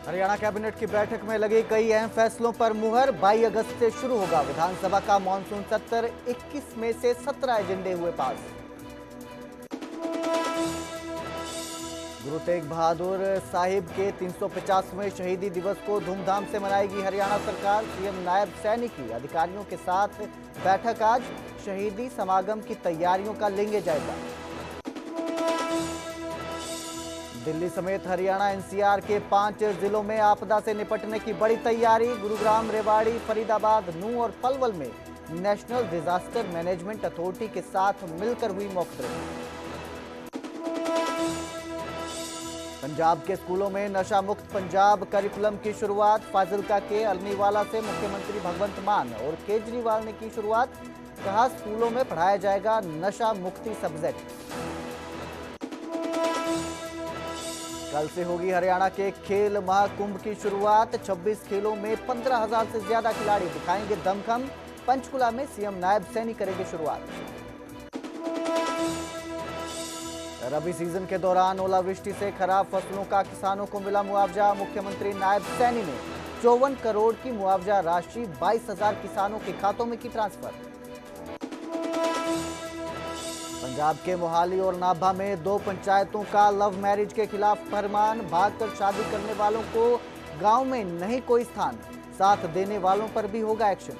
Haryana cabinet की बैठक में लगी कई अहम फैसलों पर मुहर। 22 अगस्त से शुरू होगा विधानसभा का मानसून सत्र। 21 में से 17 एजेंडे हुए पास। गुरु तेग बहादुर साहिब के 350वें शहीदी दिवस को धूमधाम से मनाएगी हरियाणा सरकार। सीएम नायब सैनिक अधिकारियों के साथ बैठक आज। शहीदी समागम की तैयारियों का लेंगे जायजा। दिल्ली समेत हरियाणा एनसीआर के 5 जिलों में आपदा से निपटने की बड़ी तैयारी। गुरुग्राम, रेवाड़ी, फरीदाबाद, नूंह और पलवल में नेशनल डिजास्टर मैनेजमेंट अथॉरिटी के साथ मिलकर हुई मॉक ड्रिल। पंजाब के स्कूलों में नशा मुक्त पंजाब करिकुलम की शुरुआत। फाजिल्का के अलमीवाला से मुख्यमंत्री भगवंत मान और केजरीवाल ने की शुरुआत। कहा, स्कूलों में पढ़ाया जाएगा नशा मुक्ति सब्जेक्ट। कल से होगी हरियाणा के खेल महाकुंभ की शुरुआत। 26 खेलों में 15,000 से ज्यादा खिलाड़ी दिखाएंगे दमखम। पंचकुला में सीएम नायब सैनिक करेंगे शुरुआत। रबी सीजन के दौरान ओलावृष्टि से खराब फसलों का किसानों को मिला मुआवजा। मुख्यमंत्री नायब सैनी ने 54 करोड़ की मुआवजा राशि 22,000 किसानों के खातों में की ट्रांसफर। पंजाब के मोहाली और नाभा में 2 पंचायतों का लव मैरिज के खिलाफ फरमान। भागकर शादी करने वालों को गांव में नहीं कोई स्थान। साथ देने वालों पर भी होगा एक्शन।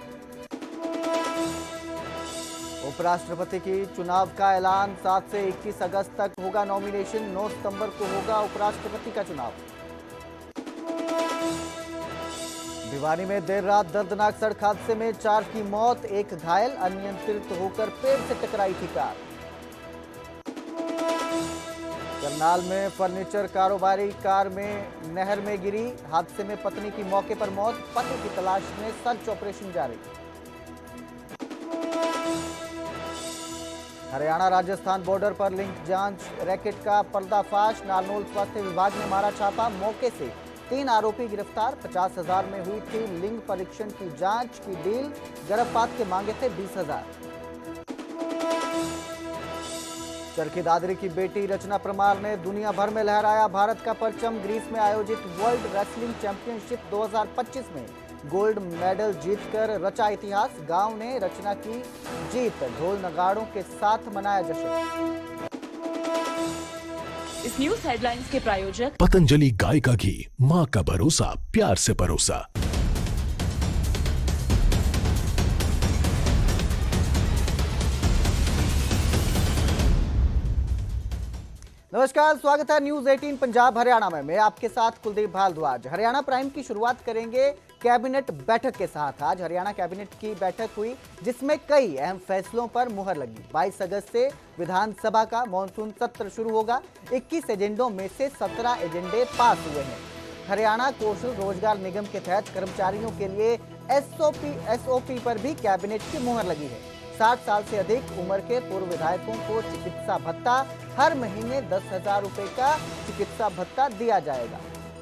उपराष्ट्रपति की चुनाव का ऐलान। 7 से 21 अगस्त तक होगा नॉमिनेशन। 9 सितंबर को होगा उपराष्ट्रपति का चुनाव। भिवानी में देर रात दर्दनाक सड़क हादसे में 4 की मौत, 1 घायल। अनियंत्रित होकर पेड़ से टकराई थी कार। करनाल में फर्नीचर कारोबारी कार में नहर में गिरी। हादसे में पत्नी की मौके पर मौत। पति की तलाश में सर्च ऑपरेशन जारी। हरियाणा राजस्थान बॉर्डर पर लिंक जांच रैकेट का पर्दाफाश। नारनौल स्वास्थ्य विभाग ने मारा छापा। मौके से 3 आरोपी गिरफ्तार। 50,000 में हुई थी लिंग परीक्षण की जांच की डील। गर्भपात के मांगे थे 20,000। चरखी दादरी की बेटी रचना परमार ने दुनिया भर में लहराया भारत का परचम। ग्रीस में आयोजित वर्ल्ड रेसलिंग चैंपियनशिप 2025 में गोल्ड मेडल जीतकर रचा इतिहास। गांव ने रचना की जीत। ढोल नगाड़ों के साथ मनाया जश्न। इस न्यूज हेडलाइंस के प्रायोजक पतंजलि गाय का घी, माँ का भरोसा, प्यार से परोसा। नमस्कार, स्वागत है न्यूज 18 पंजाब हरियाणा में। मैं आपके साथ कुलदीप भारद्वाज। हरियाणा प्राइम की शुरुआत करेंगे कैबिनेट बैठक के साथ। आज हरियाणा कैबिनेट की बैठक हुई जिसमें कई अहम फैसलों पर मुहर लगी। 22 अगस्त से विधानसभा का मानसून सत्र शुरू होगा। 21 एजेंडों में से 17 एजेंडे पास हुए हैं। हरियाणा कौशल रोजगार निगम के तहत कर्मचारियों के लिए एसओपी पर भी कैबिनेट की मुहर लगी है। 60 साल से अधिक उम्र के पूर्व विधायकों को चिकित्सा भत्ता। हर महीने 10,000 रुपए का चिकित्सा भत्ता दिया जाएगा।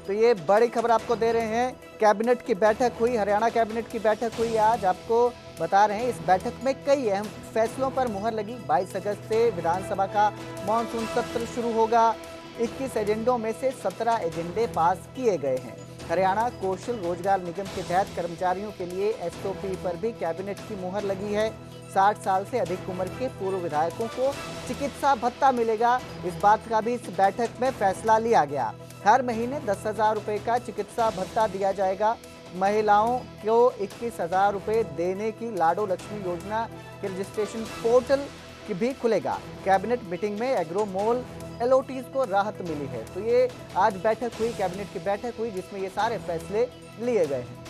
तो ये बड़ी खबर आपको दे रहे हैं। कैबिनेट की बैठक हुई, हरियाणा कैबिनेट की बैठक हुई आज। आपको बता रहे हैं इस बैठक में कई अहम फैसलों पर मुहर लगी। 22 अगस्त से विधानसभा का मानसून सत्र शुरू होगा। 21 एजेंडों में से 17 एजेंडे पास किए गए हैं। हरियाणा कौशल रोजगार निगम के तहत कर्मचारियों के लिए एसओपी पर भी कैबिनेट की मुहर लगी है। 60 साल से अधिक उम्र के पूर्व विधायकों को चिकित्सा भत्ता मिलेगा। इस बात का भी इस बैठक में फैसला लिया गया। हर महीने 10,000 रुपए का चिकित्सा भत्ता दिया जाएगा। महिलाओं को 21,000 रुपए देने की लाडो लक्ष्मी योजना के रजिस्ट्रेशन पोर्टल की भी खुलेगा। कैबिनेट मीटिंग में एग्रो मॉल एलओटीज को राहत मिली है। तो ये आज बैठक हुई, कैबिनेट की बैठक हुई जिसमें ये सारे फैसले लिए गए हैं।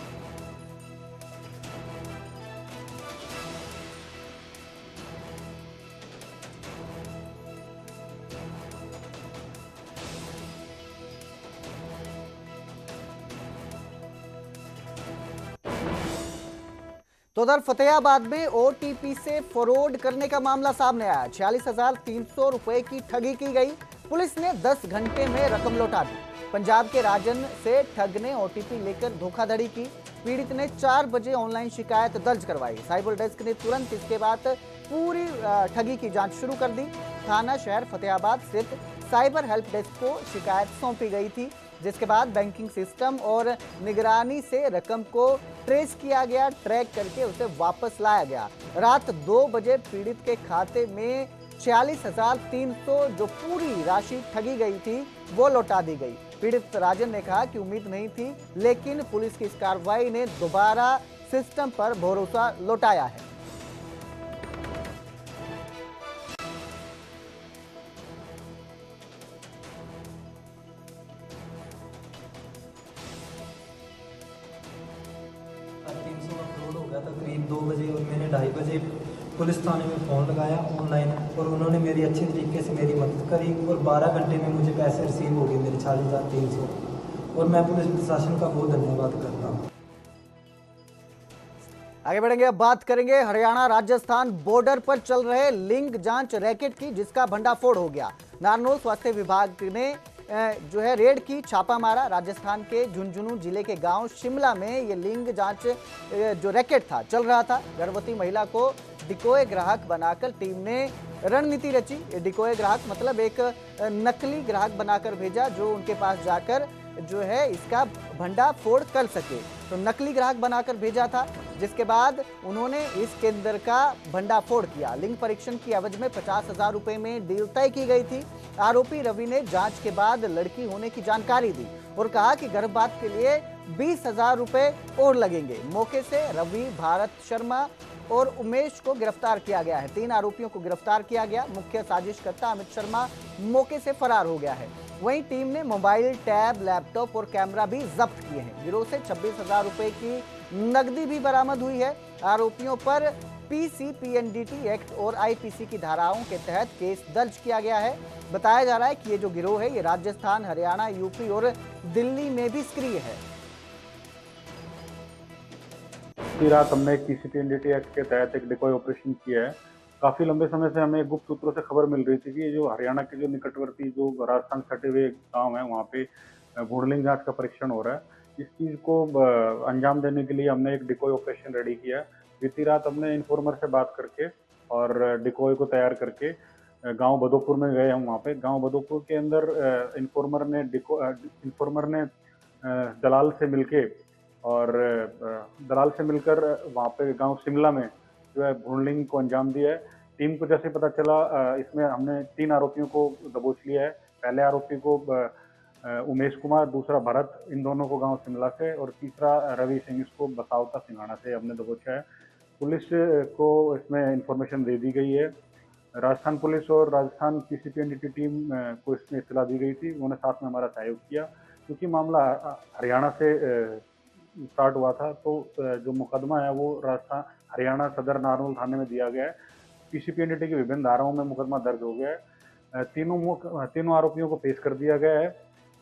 तो उधर फतेहाबाद में ओटीपी से फ्रॉड करने का मामला सामने आया। 46,300 रुपए की ठगी की गई। पुलिस ने 10 घंटे में रकम लौटा दी। पंजाब के राजन से ठग ने ओटीपी लेकर धोखाधड़ी की। पीड़ित ने 4 बजे ऑनलाइन शिकायत दर्ज करवाई। साइबर डेस्क ने तुरंत इसके बाद पूरी ठगी की जांच शुरू कर दी। थाना शहर फतेहाबाद स्थित साइबर हेल्प डेस्क को शिकायत सौंपी गई थी। जिसके बाद बैंकिंग सिस्टम और निगरानी से रकम को ट्रेस किया गया, ट्रैक करके उसे वापस लाया गया। रात 2 बजे पीड़ित के खाते में 46,300 जो पूरी राशि ठगी गई थी वो लौटा दी गई। पीड़ित राजन ने कहा कि उम्मीद नहीं थी, लेकिन पुलिस की इस कार्रवाई ने दोबारा सिस्टम पर भरोसा लौटाया है। अपलोड हो गया था करीब 2 बजे और मैंने 2:30 बजे पुलिस थाने में फ़ोन लगाया ऑनलाइन और उन्होंने मेरी अच्छे तरीके से मेरी मदद करी और 12 घंटे में मुझे पैसे रिसीव हो गए मेरे 40,300 और मैं पुलिस प्रशासन का बहुत धन्यवाद करता हूँ। आगे बढ़ेंगे, अब बात करेंगे हरियाणा राजस्थान बॉर्डर पर चल रहे लिंग जांच रैकेट की, जिसका भंडाफोड़ हो गया। नारनौल स्वास्थ्य विभाग ने जो है रेड की, छापा मारा। राजस्थान के झुंझुनू जिले के गांव शिमला में ये लिंग जांच जो रैकेट था चल रहा था। गर्भवती महिला को डिकोय ग्राहक बनाकर टीम ने रणनीति रची। डिकोय ग्राहक मतलब एक नकली ग्राहक बनाकर भेजा जो उनके पास जाकर जो है इसका भंडाफोड़ कर सके। तो नकली ग्राहक बनाकर भेजा था, जिसके बाद उन्होंने इस केंद्र का भंडाफोड़ किया। लिंग परीक्षण की एवज में 50,000 रुपए में डील तय की गई थी। आरोपी रवि ने जांच के बाद लड़की होने की जानकारी दी और कहा कि गर्भपात के लिए 20,000 रुपए और लगेंगे। मौके से रवि, भारत शर्मा और उमेश को गिरफ्तार किया गया है। 3 आरोपियों को गिरफ्तार किया गया। मुख्य साजिशकर्ता अमित शर्मा मौके से फरार हो गया है। वहीं टीम ने मोबाइल, टैब, लैपटॉप और कैमरा भी जब्त किए हैं। गिरोह से 26,000 रुपए की नकदी भी बरामद हुई है। आरोपियों पर पीसीपीएनडीटी एक्ट और आईपीसी की धाराओं के तहत केस दर्ज किया गया है। बताया जा रहा है कि ये जो गिरोह है ये राजस्थान, हरियाणा, यूपी और दिल्ली में भी सक्रिय है। बीती रात हमने एक पीसीपीएनडीटी एक्ट के तहत एक डिकॉय ऑपरेशन किया है। काफी लंबे समय से हमें गुप्त सूत्रों से खबर मिल रही थी कि जो हरियाणा के जो निकटवर्ती जो राजस्थान सटे हुए गांव है वहाँ पे भ्रूण जांच का परीक्षण हो रहा है। इस चीज को अंजाम देने के लिए हमने एक डिकॉय ऑपरेशन रेडी किया। बीती रात हमने इन्फॉर्मर से बात करके और डिकॉय को तैयार करके गांव बदोपुर में गए हम। वहाँ पे गांव बदोपुर के अंदर इन्फॉर्मर ने दलाल से मिलकर वहाँ पे गांव शिमला में जो है भ्रूण को अंजाम दिया है। टीम को जैसे पता चला इसमें हमने 3 आरोपियों को दबोच लिया है। पहले आरोपी को उमेश कुमार, दूसरा भरत, इन दोनों को गांव शिमला से और तीसरा रवि सिंह, इसको बसावता सिंघाना से हमने दबोचा है। पुलिस को इसमें इंफॉर्मेशन दे दी गई है। राजस्थान पुलिस और राजस्थान पीसीपीएनडीटी टीम को इसमें इत्तला दी गई थी। उन्होंने साथ में हमारा सहयोग किया। क्योंकि मामला हरियाणा से स्टार्ट हुआ था तो जो मुकदमा है वो राजस्थान हरियाणा सदर नारनौल थाने में दिया गया है। पीसीपीएनडीटी की विभिन्न धाराओं में मुकदमा दर्ज हो गया है। तीनों आरोपियों को पेश कर दिया गया है।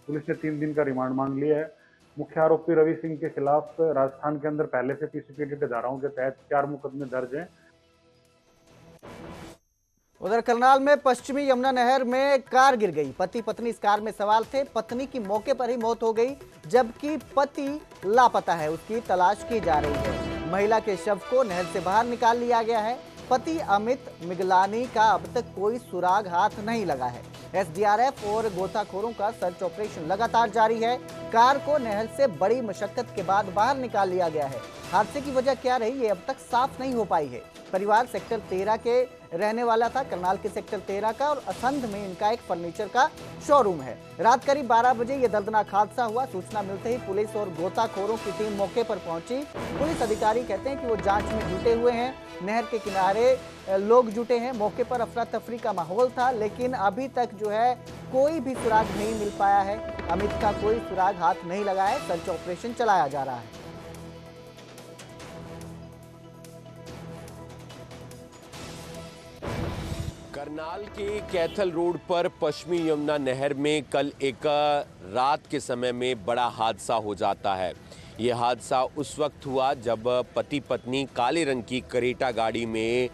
पुलिस ने 3 दिन का रिमांड मांग लिया है। मुख्य आरोपी रवि सिंह के खिलाफ राजस्थान के अंदर पहले से पीसीपीएनडीटी धाराओं के तहत 4 मुकदमे दर्ज हैं। उधर करनाल में पश्चिमी यमुना नहर में कार गिर गई। पति पत्नी इस कार में सवार थे। पत्नी की मौके पर ही मौत हो गई, जबकि पति लापता है, उसकी तलाश की जा रही है। महिला के शव को नहर से बाहर निकाल लिया गया है। पति अमित मिगलानी का अब तक कोई सुराग हाथ नहीं लगा है। एसडीआरएफ और गोताखोरों का सर्च ऑपरेशन लगातार जारी है। कार को नहर से बड़ी मशक्कत के बाद बाहर निकाल लिया गया है। हादसे की वजह क्या रही ये अब तक साफ नहीं हो पाई है। परिवार सेक्टर 13 के रहने वाला था, करनाल के सेक्टर 13 का, और असंध में इनका एक फर्नीचर का शोरूम है। रात करीब 12 बजे ये दर्दनाक हादसा हुआ। सूचना मिलते ही पुलिस और गोताखोरों की टीम मौके पर पहुंची। पुलिस अधिकारी कहते हैं कि वो जांच में जुटे हुए हैं। नहर के किनारे लोग जुटे हैं। मौके पर अफरा तफरी का माहौल था, लेकिन अभी तक जो है कोई भी सुराग नहीं मिल पाया है। अमित का कोई सुराग हाथ नहीं लगा है। सर्च ऑपरेशन चलाया जा रहा है। करनाल के कैथल रोड पर पश्चिमी यमुना नहर में कल एक रात के समय में बड़ा हादसा हो जाता है। ये हादसा उस वक्त हुआ जब पति पत्नी काले रंग की करेटा गाड़ी में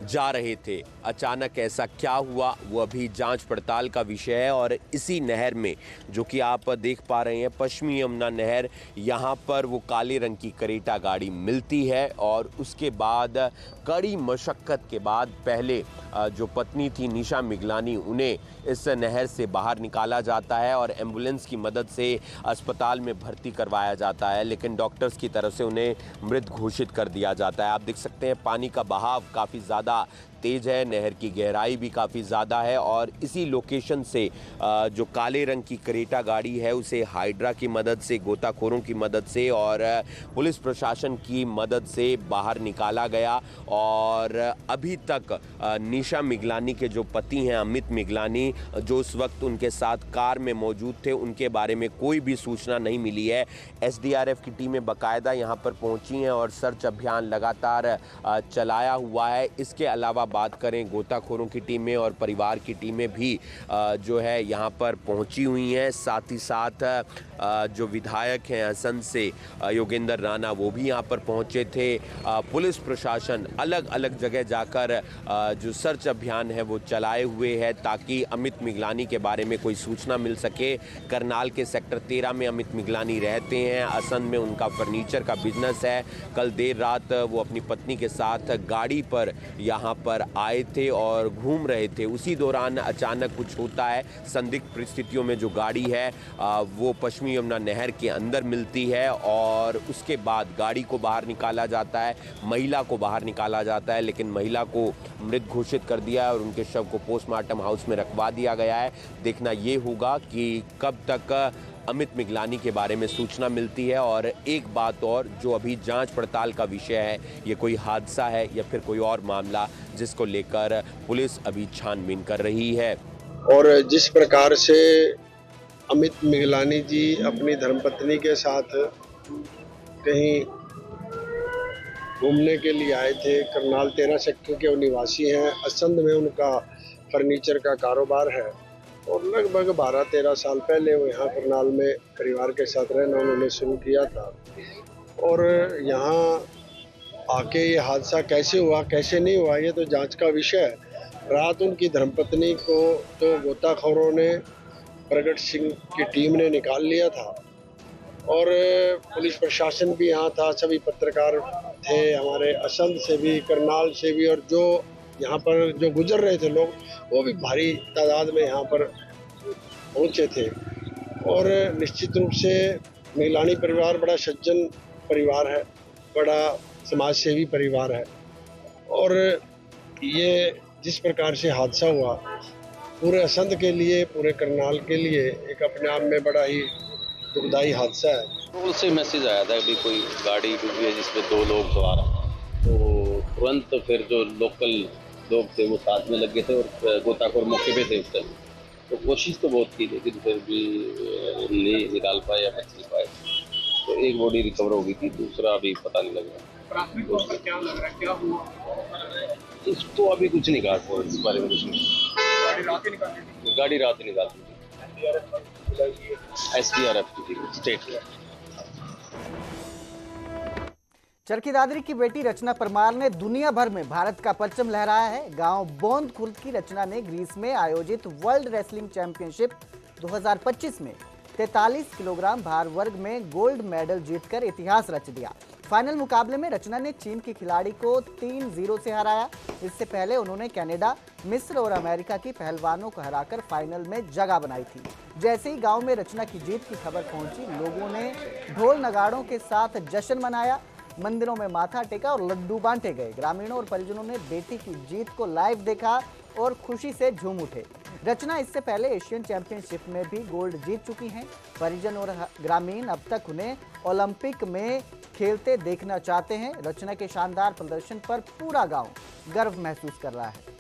जा रहे थे। अचानक ऐसा क्या हुआ वो अभी जांच पड़ताल का विषय है। और इसी नहर में जो कि आप देख पा रहे हैं पश्चिमी यमुना नहर, यहाँ पर वो काले रंग की करेटा गाड़ी मिलती है और उसके बाद कड़ी मशक्कत के बाद पहले जो पत्नी थी निशा मिगलानी उन्हें इस नहर से बाहर निकाला जाता है और एम्बुलेंस की मदद से अस्पताल में भर्ती करवाया जाता है, लेकिन डॉक्टर्स की तरफ से उन्हें मृत घोषित कर दिया जाता है। आप देख सकते हैं पानी का बहाव काफ़ी ज़्यादा तेज है, नहर की गहराई भी काफ़ी ज़्यादा है और इसी लोकेशन से जो काले रंग की करेटा गाड़ी है उसे हाइड्रा की मदद से, गोताखोरों की मदद से और पुलिस प्रशासन की मदद से बाहर निकाला गया। और अभी तक निशा मिगलानी के जो पति हैं अमित मिगलानी, जो उस वक्त उनके साथ कार में मौजूद थे, उनके बारे में कोई भी सूचना नहीं मिली है। एसडीआरएफ की टीमें बाकायदा यहाँ पर पहुँची हैं और सर्च अभियान लगातार चलाया हुआ है। इसके अलावा बात करें गोताखोरों की टीमें और परिवार की टीमें भी जो है यहाँ पर पहुँची हुई हैं। साथ ही साथ जो विधायक हैं असंध से योगेंद्र राणा वो भी यहाँ पर पहुँचे थे। पुलिस प्रशासन अलग अलग जगह जाकर जो सर्च अभियान है वो चलाए हुए है ताकि अमित मिगलानी के बारे में कोई सूचना मिल सके। करनाल के सेक्टर 13 में अमित मिगलानी रहते हैं। असंध में उनका फर्नीचर का बिजनेस है। कल देर रात वो अपनी पत्नी के साथ गाड़ी पर यहाँ पर आए थे और घूम रहे थे। उसी दौरान अचानक कुछ होता है। संदिग्ध परिस्थितियों में जो गाड़ी है वो पश्चिमी यमुना नहर के अंदर मिलती है और उसके बाद गाड़ी को बाहर निकाला जाता है, महिला को बाहर निकाला जाता है, लेकिन महिला को मृत घोषित कर दिया है और उनके शव को पोस्टमार्टम हाउस में रखवा दिया गया है। देखना ये होगा कि कब तक अमित मिगलानी के बारे में सूचना मिलती है। और एक बात और जो अभी जांच पड़ताल का विषय है, ये कोई हादसा है या फिर कोई और मामला जिसको लेकर पुलिस अभी छानबीन कर रही है। और जिस प्रकार से अमित मिगलानी जी अपनी धर्मपत्नी के साथ कहीं घूमने के लिए आए थे, करनाल 13 सेक्टर के वो निवासी हैं। असंध में उनका फर्नीचर का कारोबार है और लगभग 12-13 साल पहले वो यहाँ करनाल में परिवार के साथ रहना उन्होंने शुरू किया था। और यहाँ आके ये हादसा कैसे हुआ कैसे नहीं हुआ ये तो जांच का विषय है। रात उनकी धर्मपत्नी को तो गोताखोरों ने, प्रगट सिंह की टीम ने निकाल लिया था और पुलिस प्रशासन भी यहाँ था, सभी पत्रकार थे हमारे असंध से भी, करनाल से भी, और जो यहाँ पर जो गुजर रहे थे लोग वो भी भारी तादाद में यहाँ पर पहुँचे थे। और निश्चित रूप से मिगलानी परिवार बड़ा सज्जन परिवार है, बड़ा समाज सेवी परिवार है और ये जिस प्रकार से हादसा हुआ पूरे असंध के लिए, पूरे करनाल के लिए एक अपने आप में बड़ा ही दुखदाई हादसा है। उससे मैसेज आया था कि कोई गाड़ी डूबी है जिसमें 2 लोग सवार हैं, तो तुरंत फिर जो लोकल लोग थे वो साथ में लगे थे और गोताखोर मौके पे थे उस टाइम। तो कोशिश तो बहुत की लेकिन फिर भी नहीं निकाल पाए या बच नहीं पाए। तो एक बॉडी रिकवर हो गई थी, दूसरा अभी पता नहीं लग रहा। प्राथमिक तौर पर क्या लग रहा है, क्या हुआ? इसको अभी कुछ नहीं कहा था, इस बारे में कुछ नहीं। गाड़ी रात ही निकाल दी थी। एसडीआरएफ की थी स्टेट की। चरखी दादरी की बेटी रचना परमार ने दुनिया भर में भारत का परचम लहराया है। गांव बोंद खुर्द की रचना ने ग्रीस में आयोजित वर्ल्ड रेसलिंग चैंपियनशिप 2025 में 43 किलोग्राम भार वर्ग में गोल्ड मेडल जीतकर इतिहास रच दिया। फाइनल मुकाबले में रचना ने चीन की खिलाड़ी को 3-0 से हराया। इससे पहले उन्होंने कनाडा, मिस्र और अमेरिका की पहलवानों को हराकर फाइनल में जगह बनाई थी। जैसे ही गांव में रचना की जीत की खबर पहुंची, लोगों ने ढोल नगाड़ों के साथ जश्न मनाया, मंदिरों में माथा टेका और लड्डू बांटे गए। ग्रामीणों और परिजनों ने बेटी की जीत को लाइव देखा और खुशी से झूम उठे। रचना इससे पहले एशियन चैंपियनशिप में भी गोल्ड जीत चुकी हैं। परिजन और ग्रामीण अब तक उन्हें ओलंपिक में खेलते देखना चाहते हैं। रचना के शानदार प्रदर्शन पर पूरा गांव गर्व महसूस कर रहा है।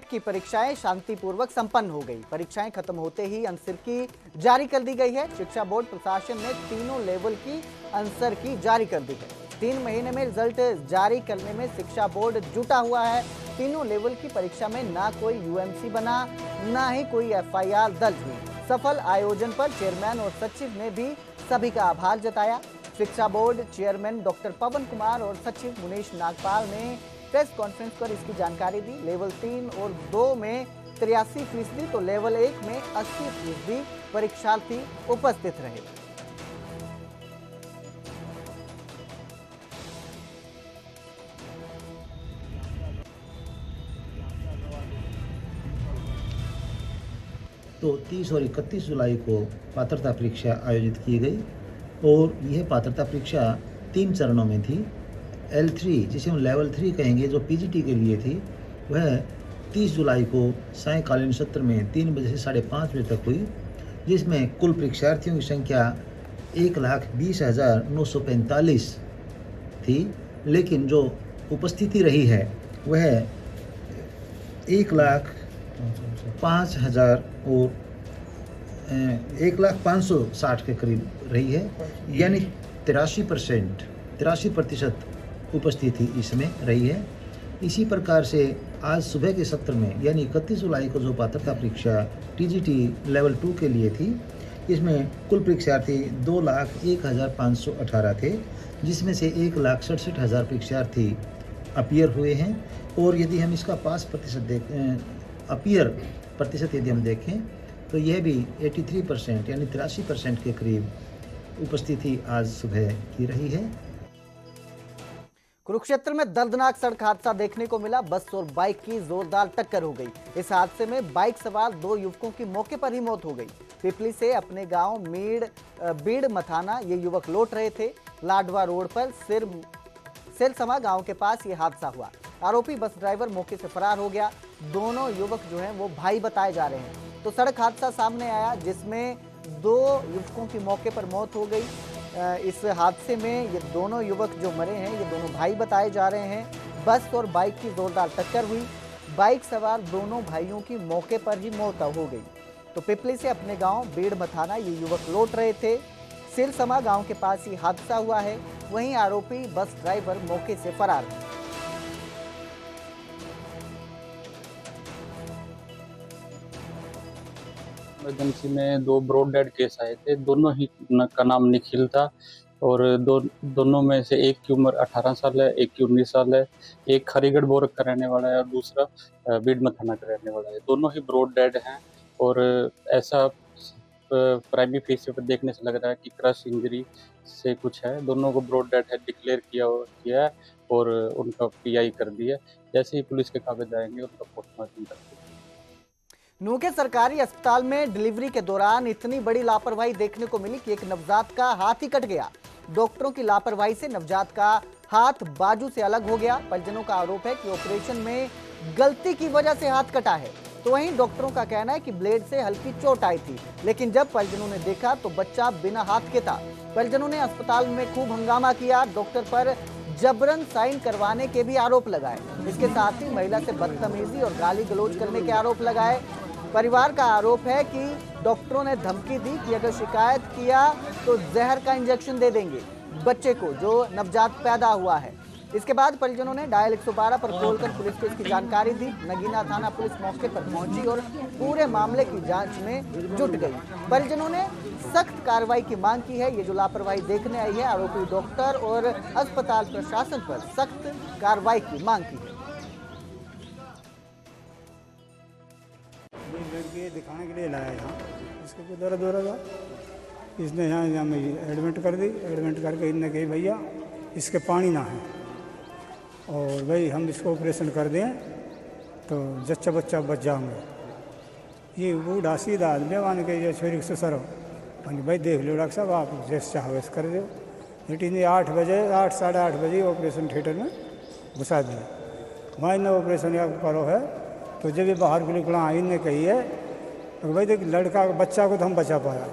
की परीक्षाएं शांतिपूर्वक संपन्न हो गई। परीक्षाएं खत्म होते ही आंसर की जारी कर दी गई है। शिक्षा बोर्ड प्रशासन ने तीनों लेवल की आंसर की जारी कर दी है। 3 महीने में रिजल्ट जारी करने में शिक्षा बोर्ड जुटा हुआ है। तीनों लेवल की परीक्षा में ना कोई यूएमसी बना, ना ही कोई एफआईआर दर्ज हुई। सफल आयोजन पर चेयरमैन और सचिव ने भी सभी का आभार जताया। शिक्षा बोर्ड चेयरमैन डॉक्टर पवन कुमार और सचिव मुनीश नागपाल ने प्रेस कॉन्फ्रेंस पर इसकी जानकारी दी। लेवल 3 और 2 में 83% तो लेवल 1 में 80% परीक्षार्थी उपस्थित रहे। तो 30 और 31 जुलाई को पात्रता परीक्षा आयोजित की गई और यह पात्रता परीक्षा 3 चरणों में थी। L3 जिसे हम लेवल 3 कहेंगे, जो PGT के लिए थी, वह 30 जुलाई को सायंकालीन सत्र में 3 बजे से 5:30 बजे तक हुई, जिसमें कुल परीक्षार्थियों की संख्या 1,20,945 थी, लेकिन जो उपस्थिति रही है वह 1,05,000 और 1,05,60 के करीब रही है, यानी 83% उपस्थिति इसमें रही है। इसी प्रकार से आज सुबह के सत्र में यानी 31 जुलाई को जो पात्रता परीक्षा TGT लेवल 2 के लिए थी, इसमें कुल परीक्षार्थी 2,01,518 थे, जिसमें से 1,67,000 परीक्षार्थी अपीयर हुए हैं। और यदि हम इसका पास प्रतिशत अपीयर प्रतिशत यदि हम देखें तो यह भी 83% यानी 83% के करीब उपस्थिति आज सुबह की रही है। कुरुक्षेत्र में दर्दनाक सड़क हादसा देखने को मिला। बस और बाइक की जोरदार टक्कर हो गई। इस हादसे में बाइक सवार 2 युवकों की मौके पर ही मौत हो गई। पिपली से अपने गांव बीड़ मथाना ये युवक लौट रहे थे। लाडवा रोड पर सिरसमा गांव के पास ये हादसा हुआ। आरोपी बस ड्राइवर मौके से फरार हो गया। दोनों युवक जो हैं वो भाई बताए जा रहे हैं। तो सड़क हादसा सामने आया जिसमें 2 युवकों की मौके पर मौत हो गई। इस हादसे में ये दोनों युवक जो मरे हैं ये दोनों भाई बताए जा रहे हैं। बस और बाइक की जोरदार टक्कर हुई। बाइक सवार दोनों भाइयों की मौके पर ही मौत हो गई। तो पिपली से अपने गांव बीड़ मथाना ये युवक लौट रहे थे। सिरसमा गांव के पास ही हादसा हुआ है। वहीं आरोपी बस ड्राइवर मौके से फरार है। इमरजेंसी में 2 ब्रॉड डेड केस आए थे। दोनों ही का नाम निखिल था और दोनों में से एक की उम्र 18 साल है, एक की 19 साल है। एक खरीगढ़ बोरक का रहने वाला है और दूसरा बीड़ मथाना का रहने वाला है। दोनों ही ब्रॉड डेड हैं और ऐसा प्राइमरी फेस पर देखने से लग रहा है कि क्रश इंजरी से कुछ है। दोनों को ब्रॉड डेड है डिक्लेयर किया है और उनका PI कर दिया। जैसे ही पुलिस के काबिज आएंगे उनका पोस्टमार्टम कर दिया। नूह के सरकारी अस्पताल में डिलीवरी के दौरान इतनी बड़ी लापरवाही देखने को मिली कि एक नवजात का हाथ ही कट गया। डॉक्टरों की लापरवाही से नवजात का हाथ बाजू से अलग हो गया। परिजनों का आरोप है कि ऑपरेशन में गलती की वजह से हाथ कटा है। तो वहीं डॉक्टरों का कहना है कि ब्लेड से हल्की चोट आई थी, लेकिन जब परिजनों ने देखा तो बच्चा बिना हाथ के था। परिजनों ने अस्पताल में खूब हंगामा किया। डॉक्टर पर जबरन साइन करवाने के भी आरोप लगाए। इसके साथ ही महिला से बदतमीजी और गाली गलौज करने के आरोप लगाए। परिवार का आरोप है कि डॉक्टरों ने धमकी दी कि अगर शिकायत किया तो जहर का इंजेक्शन दे देंगे बच्चे को जो नवजात पैदा हुआ है। इसके बाद परिजनों ने डायल 112 पर कॉल कर पुलिस को इसकी जानकारी दी। नगीना थाना पुलिस मौके पर पहुंची और पूरे मामले की जांच में जुट गई। परिजनों ने सख्त कार्रवाई की मांग की है। ये जो लापरवाही देखने आई है, आरोपी डॉक्टर और अस्पताल प्रशासन पर सख्त कार्रवाई की मांग की है। लड़के दिखाने के लिए लाया यहाँ, इसको कोई दर्द हो रहा था। इसने यहाँ में एडमिट कर दी। एडमिट करके इनने कही भैया इसके पानी ना है और भाई हम इसको ऑपरेशन कर दें तो जच्चा बच्चा बच जाऊंगे। ये बूढ़ा सीधा आदमी मान के ये छोरी से सरो भाई देख लो डॉक्टर साहब, आप जैसे चाहो वैसे कर दो। लेकिन 8 बजे 8 साढ़े 8 बजे ऑपरेशन थिएटर में घुसा दिया। वहाँ इन्हें ऑपरेशन या करो है तो जब ये बाहर के निकला इनने कही है तो भाई देख लड़का बच्चा को तो हम बचा पाया,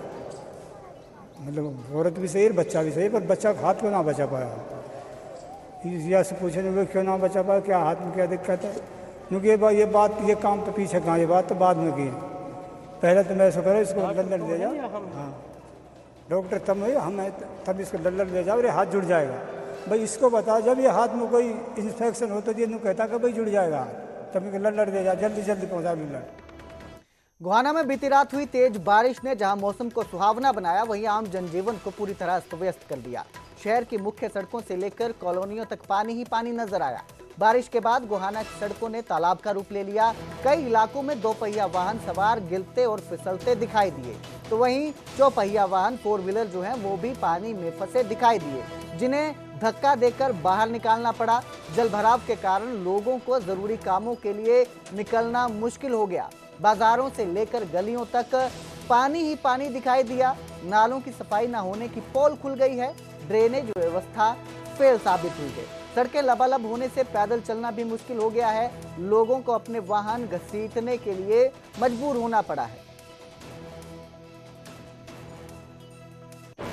मतलब औरत भी सही बच्चा भी सही, पर बच्चा का हाथ को ना बचा पाया। या से पूछे वो क्यों ना बचा पाया, क्या हाथ में क्या दिक्कत है? क्योंकि ये बात ये काम तो पीछे कहाँ, ये बात तो बाद में की है। पहले तो मैं ऐसा करो इसको लल्लर दे जाओ। हाँ डॉक्टर तब हम तब इसको लल्लर दे जाओ, अरे हाथ जुड़ जाएगा। भाई इसको बताओ जब ये हाथ में कोई इन्फेक्शन हो तो ये कहता कि भाई जुड़ जाएगा, तब लल्लर दे जाओ, जल्दी जल्दी पहुँचा लल्लर। गोहाना में बीती रात हुई तेज बारिश ने जहां मौसम को सुहावना बनाया, वहीं आम जनजीवन को पूरी तरह अस्त व्यस्त कर दिया। शहर की मुख्य सड़कों से लेकर कॉलोनियों तक पानी ही पानी नजर आया। बारिश के बाद गोहाना की सड़कों ने तालाब का रूप ले लिया। कई इलाकों में दोपहिया वाहन सवार गिरते और फिसलते दिखाई दिए, तो वहीं चौपहिया वाहन 4 व्हीलर जो हैं वो भी पानी में फंसे दिखाई दिए, जिन्हें धक्का देकर बाहर निकालना पड़ा। जलभराव के कारण लोगों को जरूरी कामों के लिए निकलना मुश्किल हो गया। बाजारों से लेकर गलियों तक पानी ही पानी दिखाई दिया। नालों की सफाई न होने की पोल खुल गई है। ड्रेनेज व्यवस्था फेल साबित हुई है। सड़कें लबालब होने से पैदल चलना भी मुश्किल हो गया है। लोगों को अपने वाहन घसीटने के लिए मजबूर होना पड़ा है।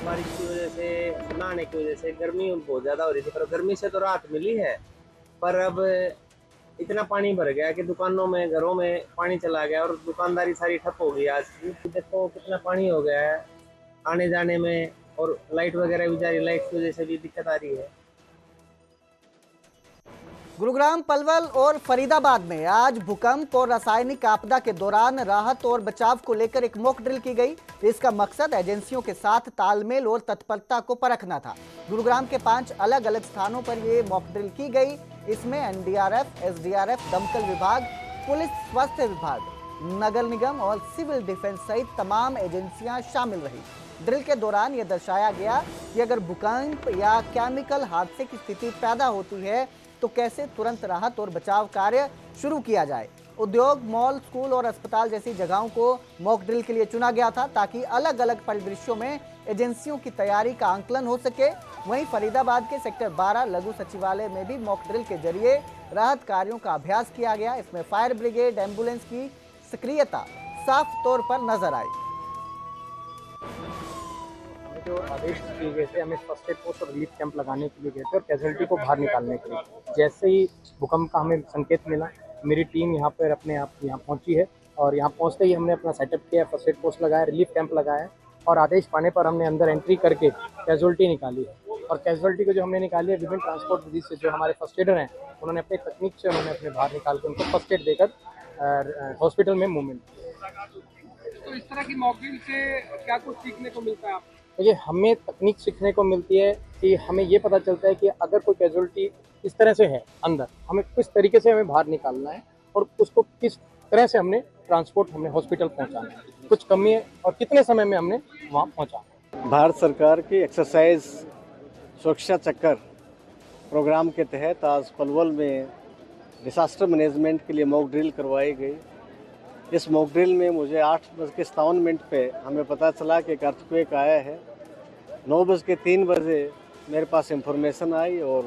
बारिश की वजह से, नहाने की वजह से गर्मी बहुत ज़्यादा हो रही थी, पर गर्मी से तो राहत मिली है। पर अब इतना पानी भर गया कि दुकानों में, घरों में पानी चला गया और दुकानदारी सारी ठप हो गई। आज देखो कितना पानी हो गया है आने जाने में, और लाइट वगैरह भी जा रही, लाइट की वजह से भी दिक्कत आ रही है। गुरुग्राम, पलवल और फरीदाबाद में आज भूकंप और रासायनिक आपदा के दौरान राहत और बचाव को लेकर एक मॉक ड्रिल की गई। इसका मकसद एजेंसियों के साथ तालमेल और तत्परता को परखना था। गुरुग्राम के 5 अलग अलग स्थानों पर ये मॉक ड्रिल की गई। इसमें एनडीआरएफ, एसडीआरएफ, दमकल विभाग, पुलिस, स्वास्थ्य विभाग, नगर निगम और सिविल डिफेंस सहित तमाम एजेंसियां शामिल रही। ड्रिल के दौरान यह दर्शाया गया कि अगर भूकंप या केमिकल हादसे की स्थिति पैदा होती है तो कैसे तुरंत राहत और बचाव कार्य शुरू किया जाए। उद्योग, मॉल, स्कूल और अस्पताल जैसी जगहों को मॉक ड्रिल के लिए चुना गया था ताकि अलग अलग परिदृश्यों में एजेंसियों की तैयारी का आंकलन हो सके। वहीं फरीदाबाद के सेक्टर 12 लघु सचिवालय में भी मॉक ड्रिल के जरिए राहत कार्यों का अभ्यास किया गया। इसमें फायर ब्रिगेड, एम्बुलेंस की सक्रियता साफ तौर पर नजर आई। जो आदेश दिए गए थे, हमें फर्स्ट एड पोस्ट और रिलीफ कैंप लगाने के लिए गए थे और कैजुअलिटी को बाहर निकालने के लिए। जैसे ही भूकंप का हमें संकेत मिला, मेरी टीम यहाँ पर अपने आप यहाँ पहुँची है और यहाँ पहुँचते ही हमने अपना सेटअप किया, फर्स्ट एड पोस्ट लगाया, रिलीफ कैंप लगाया और आदेश पाने पर हमने अंदर एंट्री करके कैजुअलिटी निकाली है। और कैजुअलिटी को जो हमने निकाली है, विभिन्न ट्रांसपोर्ट विधि से जो हमारे फर्स्ट एडर हैं, उन्होंने अपनी तकनीक से उन्होंने अपने बाहर निकाल के उनको फर्स्ट एड देकर हॉस्पिटल में मूवमेंट किया। तो इस तरह की मॉकड्रिल से क्या कुछ सीखने को मिलता है आपको? ये हमें तकनीक सीखने को मिलती है कि हमें ये पता चलता है कि अगर कोई कैजुअलिटी इस तरह से है अंदर, हमें किस तरीके से हमें बाहर निकालना है और उसको किस तरह से हमने ट्रांसपोर्ट, हमने हॉस्पिटल पहुंचाना है, कुछ कमी है और कितने समय में हमने वहाँ पहुँचाना है। भारत सरकार की एक्सरसाइज सुरक्षा चक्कर प्रोग्राम के तहत आज पलवल में डिसास्टर मैनेजमेंट के लिए मॉक ड्रिल करवाई गई। इस मॉक ड्रिल में मुझे 8:57 पे हमें पता चला कि एक अर्थक्वेक आया है। 9:03 मेरे पास इंफॉर्मेशन आई और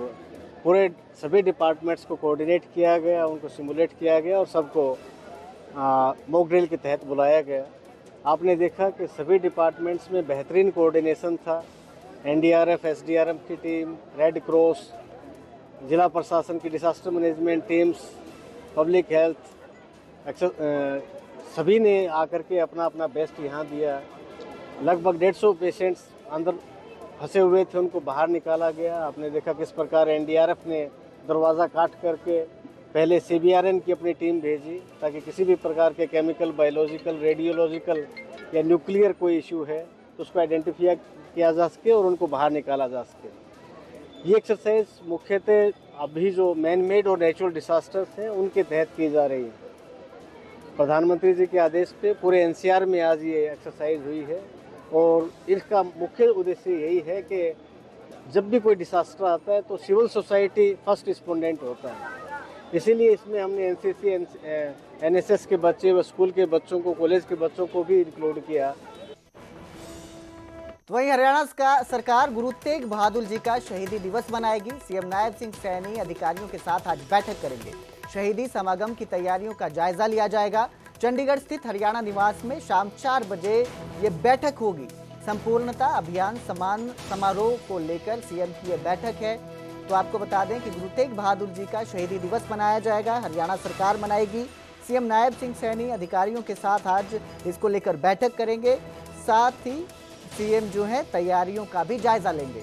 पूरे सभी डिपार्टमेंट्स को कोऑर्डिनेट किया गया, उनको सिमुलेट किया गया और सबको मॉक ड्रिल के तहत बुलाया गया। आपने देखा कि सभी डिपार्टमेंट्स में बेहतरीन कोऑर्डिनेशन था। एनडीआरएफ, एसडीआरएफ की टीम, रेड क्रॉस, जिला प्रशासन की disaster management teams, public health, सभी ने आकर के अपना अपना बेस्ट यहाँ दिया। लगभग 150 पेशेंट्स अंदर फंसे हुए थे, उनको बाहर निकाला गया। आपने देखा किस प्रकार एनडीआरएफ ने दरवाज़ा काट करके पहले सीबीआरएन की अपनी टीम भेजी ताकि किसी भी प्रकार के केमिकल, बायोलॉजिकल, रेडियोलॉजिकल या न्यूक्लियर कोई इशू है तो उसको आइडेंटिफाई किया जा सके और उनको बाहर निकाला जा सके। ये एक्सरसाइज मुख्यतः अभी जो मैन मेड और नेचुरल डिसास्टर्स हैं उनके तहत की जा रही है। प्रधानमंत्री जी के आदेश पे पूरे एनसीआर में आज ये एक्सरसाइज हुई है और इसका मुख्य उद्देश्य यही है कि जब भी कोई डिसास्टर आता है तो सिविल सोसाइटी फर्स्ट रिस्पोंडेंट होता है। इसीलिए इसमें हमने एनसीसी, एनएसएस के बच्चे व स्कूल के बच्चों को, कॉलेज के बच्चों को भी इंक्लूड किया। तो वहीं हरियाणा सरकार गुरु तेग बहादुर जी का शहीदी दिवस मनाएगी। सीएम नायब सिंह सैनी अधिकारियों के साथ आज बैठक करेंगे। शहीदी समागम की तैयारियों का जायजा लिया जाएगा। चंडीगढ़ स्थित हरियाणा निवास में शाम 4 बजे ये बैठक होगी। संपूर्णता अभियान सम्मान समारोह को लेकर सीएम की यह बैठक है। तो आपको बता दें कि गुरु तेग बहादुर जी का शहीदी दिवस मनाया जाएगा, हरियाणा सरकार मनाएगी। सीएम नायब सिंह सैनी अधिकारियों के साथ आज इसको लेकर बैठक करेंगे। साथ ही सीएम जो है तैयारियों का भी जायजा लेंगे।